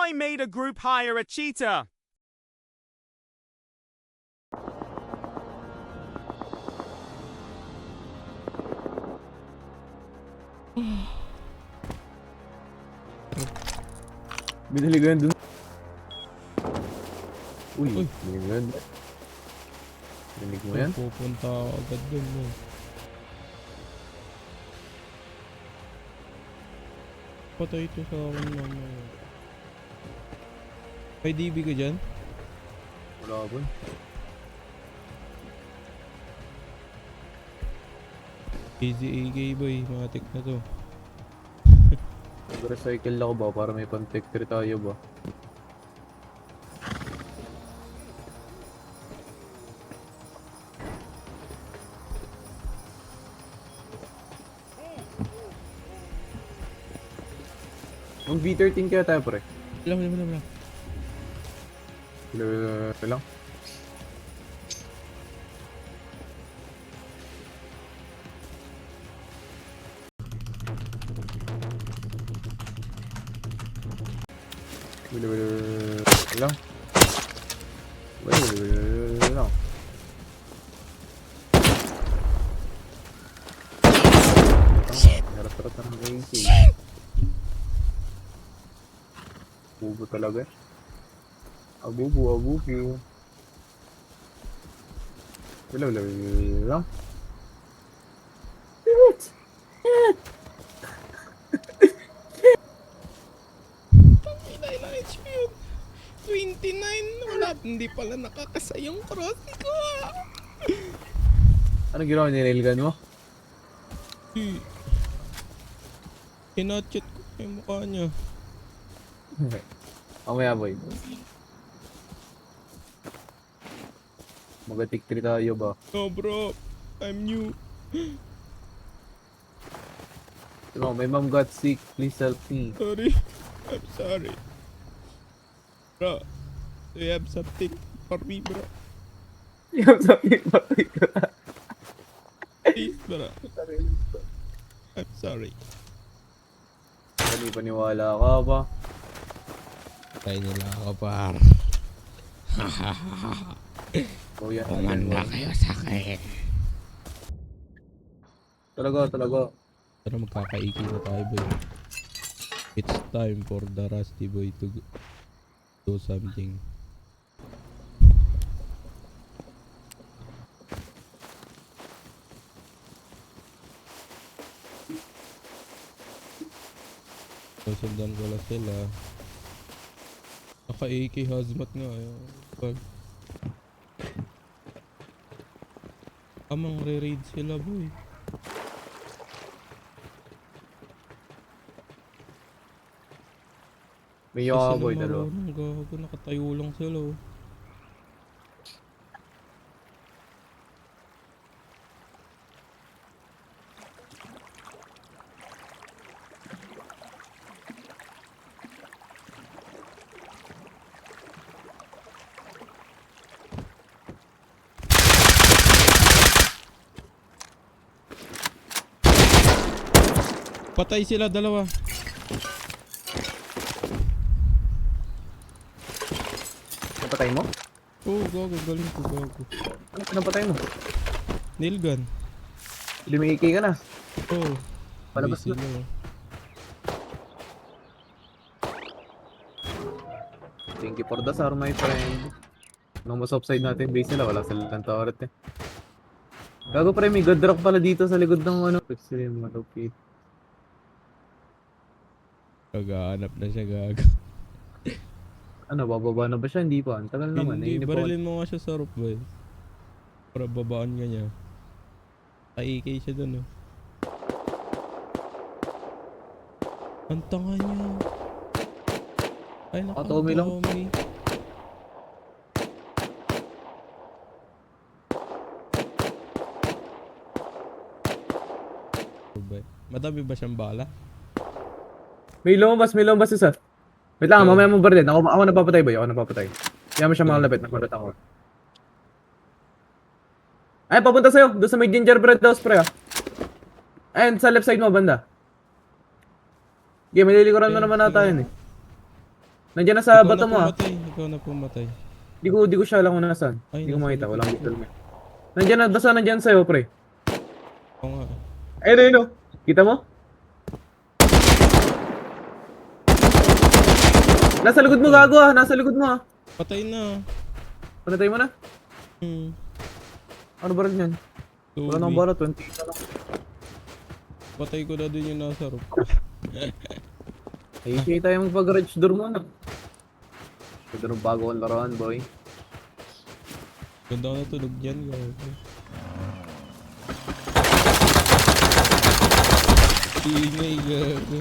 I made a group hire a cheetah. Binili ko yan dun. Uy, Uy. binili ko yan. Binig mo yan? Pupunta ako agad dun. Patay ito sa akin mamaya. May DB ka dyan? Wala ba? Easy AK boy, matik na to. Nag-recycle ako ba para may pan-tech 3 tayo ba? Ang V13 kaya tayo pre? Wala. Lang. Lang. Lang. Shit! Harap-harap na ng AC. Bubo talaga. Abubu. Lang. Ilang HP yun? 29? Wala, hindi pala nakakasayang crossing ko. Ano ginawa ni Railgun mo? Kinachat ko pa yung mukha niya. Mamaya boy. Mag-tick 3 tayo ba? No bro, I'm new. Diba, my mom got sick. Please help me. Sorry, I'm sorry. Bro, do you have something for me bro? Yung sabi ko. Please bro, I'm sorry. Paniwala ka ba? Tayo nila ako par. O yan. Kumanda kayo sa akin. Talaga. Pero magkakaiki na tayo boy. It's time for the Rusty Boy to do something. Susundan ko lang sila. Naka-AK hazmat nga. Pag amang re-raid sila boy. May yung boy dalawa. Gago, nakatayo lang sila oh. Patay sila dalawa. Napatay mo? Oh, gago, galing ko, gago. Ano napatay mo? Nail gun. Lumiki ka na. Oh, Palabas busy na. lang. Thank you for the sir, my friend. Nung mas offside natin base nila, wala silang turret eh. Gago pre, may god rock pala dito sa likod ng ano. Extreme, okay. Kagahanap na siya, gago. Ano, bababa na ba siya? Hindi pa. Ang tagal naman. Hindi, Nainip ako. barilin mo nga siya sa roof, boy. Para babaan ka niya. Ka-AK siya dun, oh. Ang tanga niya. Ay, Tommy lang. naka-Tommy. Madami ba siyang bala? May lumabas isa. Wait lang, mamaya mo baril. Ako napapatay ba? Ako napapatay. Kaya mo siya malapit. Nakulat ako. Ay, papunta sa'yo. Doon sa may gingerbread house, pre. And sa left side mo, banda. Okay, may lilikuran mo naman nata yun eh. Nandiyan na sa Ikaw bato na mo ah. pumatay. Ikaw na pumatay. Di ko siya alam kung nasaan. Ay, Di ko nasa makita, likod walang ko. visual mo. Nandiyan na, basta nandiyan sa'yo, pre. Oo nga. Ayun, ayun, oh. Kita mo? Nasa likod mo, gago ah. Nasa likod mo ah. Patay na. Panatay mo na. Ano baril niyan? Wala nang Tubi. bala, 20 na lang. Patay ko na dun yung nasa roof. Ay, tayo magpag-garage door mo na. Ito nung bago kong laruan, boy. Ganda ko natunog dyan. Gago. Ingay, gago.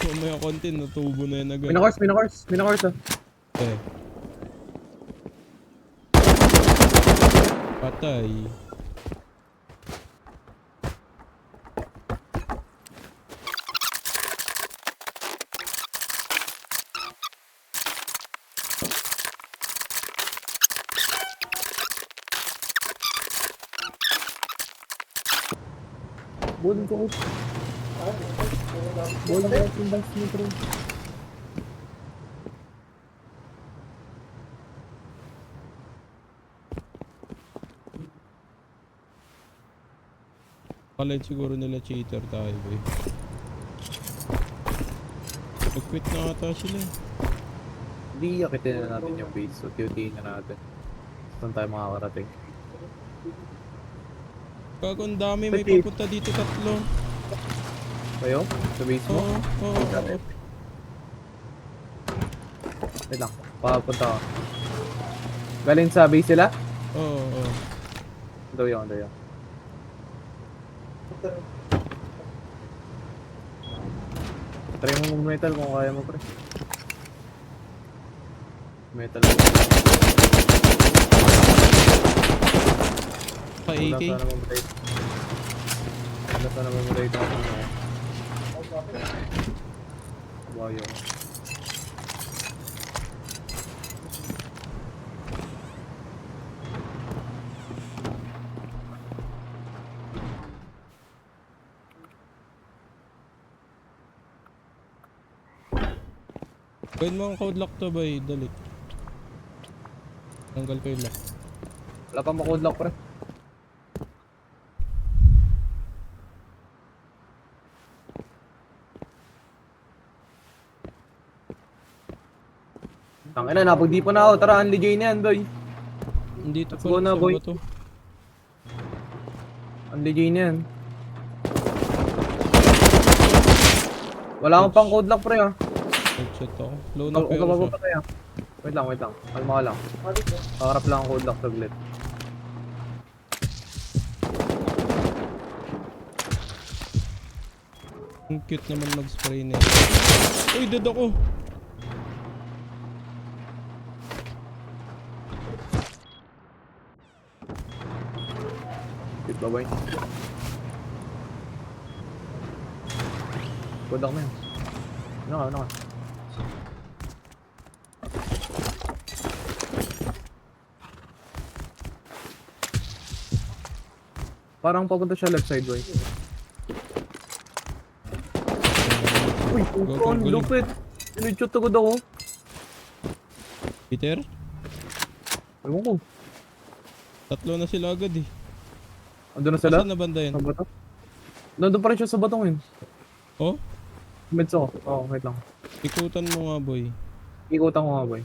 Mamaya konti, natubo na yan agad. Minakors ah. Eh. Patay. Bolin ko. Bolin ko yung dance mo, pre. Palit siguro nila cheater tayo, boy. Nag-quit na ata sila. Hindi, akitin na natin yung base. So, tiyotiin na natin. Saan tayo makakarating? Gago, ang dami. May Pati. papunta dito 3. Kayo? Sa base mo? Oo, oo, oo. Wait lang. Papunta ako. Galing sa base sila? Oo, oo. Daw yun. Try mo mag-metal kung kaya mo, pre. Metal. Pa AK. Wala sana mamatay tayo. Wow, yun. Gawin mo ang code lock to, boy. Dali. Tanggal ko yung lock. Wala pa ma-code lock, pre. Tangina, napag-dipo na ako. Tara, Anli J na yan, boy. Dito Let's pa go rin na, sa boy. bato. Anli J na yan. Wala akong pang code lock, pre, ah. Headshot ako. Low na Huwag pero ka siya. mapapatay, ah. Wait lang. Kalma ka lang. Kakarap lang ang code lock saglit. Ang cute naman mag-spray na Uy, dead ako. Cute ba, boy? Code lock na yan. Ano ka? Parang papunta siya left side, boy. Uy, Go, ang galing. lupit. Sinidshot agad ako. Peter? Ewan ko. 3 na sila agad eh. Andun na sila? Saan na banda yun? Sa bato? Nandun pa rin siya sa batong yun. Oh? Meds ako. Oo, wait lang. Ikutan mo nga, boy. Ikutan ko nga, boy.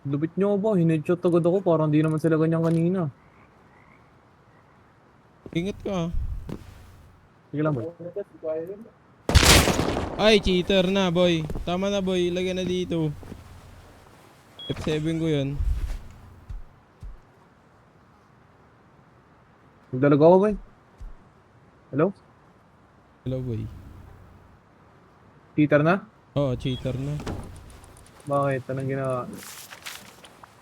Lupit nyo ba? Hinidshot agad ako. Parang di naman sila ganyan kanina. Ingat ka ah. Sige lang, boy. Ay, cheater na, boy. Tama na, boy. Lagyan na dito. F7 ko yun. Nagdalag ako, boy. Hello? Hello, boy. Cheater na? Oo, cheater na. Bakit? Anong ginawa?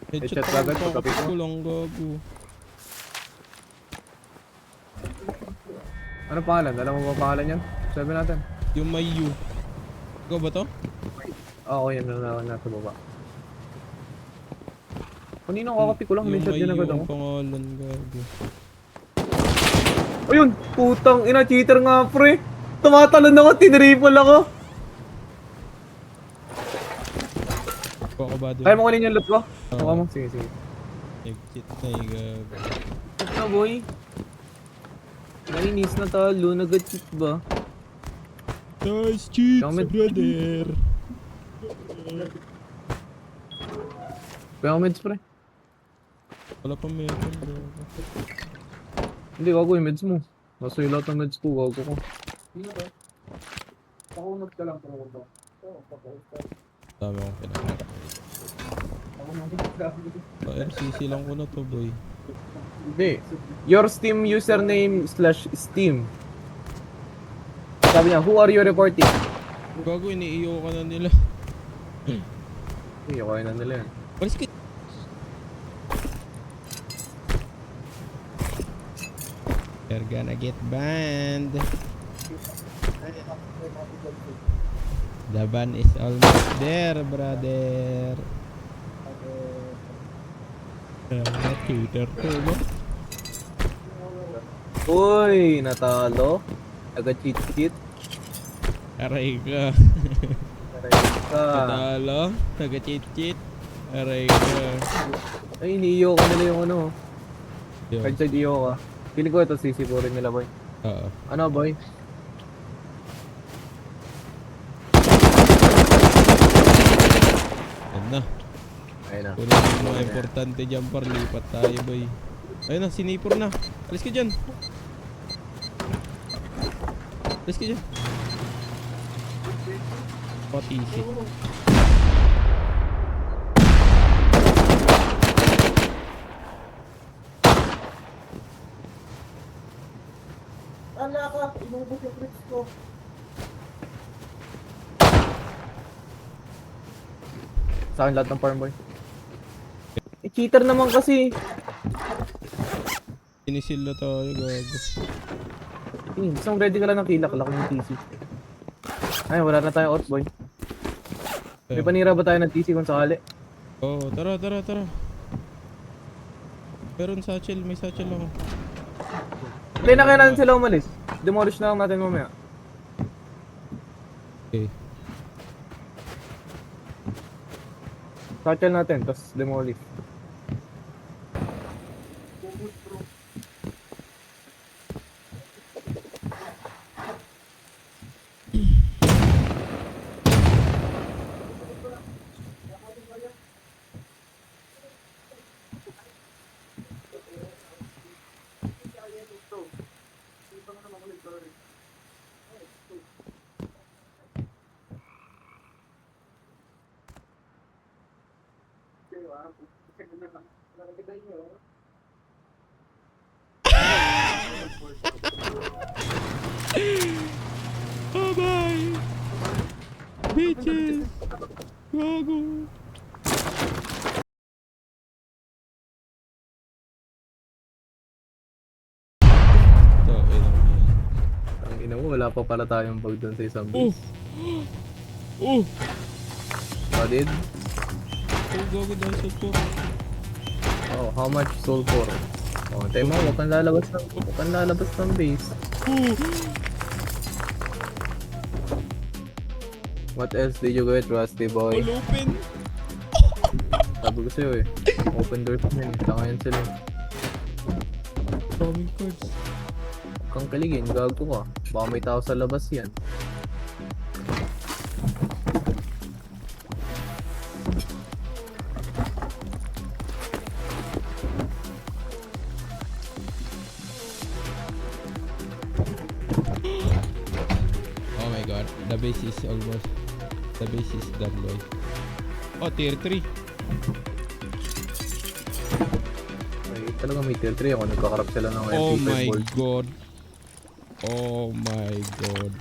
Headshot Headshot ako. agad, Pakapit pagkapit mo? ko lang, gago. Ano pangalan? Alam mo ba pangalan yan? Sabi natin. Yung may U. Ikaw ba to? Oo, yan na nasa baba. Kanina kakapit ko lang. Yung Headshot may din U agad ako. ang pangalan, gago. Ayun! Putang ina, cheater nga, pre! Tumatalon ako, tinripple ako. Baka ba doon? Kaya mo kunin yung loot ko? Mukha mo? Sige, sige. Nag-cheat na yung gago. Cheat na boy. Nainis na talo, nag-cheat ba? Nice cheat, Comment. brother. Kaya ako meds pre. Wala pa meron, bro. Hindi, gago yung meds mo. Nasa yung lahat ng meds ko, gago ko. Dami akong pinag RCC lang ko na to, boy. Hindi. Your Steam username / Steam. Sabi niya, who are you reporting? Gago, iniiyo ka na nila. Hindi, okay na nila yan. Palis ka. You're gonna get banned. The ban is almost there, brother. Twitter to, no? Uy, natalo. Naga-cheat-cheat. Aray ka. Aray ka. Natalo. Naga-cheat-cheat. Aray ka. Ay, iniiyo ka nila yung ano. Yun. Card side iyo ka. Feeling ko ito sisipurin nila boy. Oo. Ano boy? Yan na. Ayun na. Kunin yung mga importante dyan, par. Lipat tayo, boy. Ayun na, sinipor na. Alis ka dyan. Alis ka dyan. Patisi. Sa akin lahat ng farm boy. Eh, cheater naman kasi. Sinisil na tayo, gago. Isang ready ka lang ng kilak, laki ng TC. Ay, wala na tayong out boy. May panira ba tayo ng TC kung sakali? Oo, tara, tara, tara. Meron satchel, may satchel ako. Hindi na kaya natin sila umalis. Demolish na lang natin mamaya. Okay. Satchel natin, tapos demolish. Bye-bye! Bitches! Gago! So, Ang ina mo, wala pa pala tayong bag doon sa isang Oh! base. Oh! Solid? Oh, gago dahil sa po. Oh, how much soul for? Oh, tayo mo, huwag kang lalabas ng base. Oh! What else did you get, Rusty boy? All open! Sabi ko sa'yo eh. Open doors na yun. Saka yun sila. Daming cards. Huwag kang kaligin, gago ka. Baka may tao sa labas yan. Oh my god, the base is almost... The base is done, boy. Oh, tier 3. Ay, talaga may tier 3 ako. Nagkakarap sila ng Oh MP5 my gold. god. Oh my god.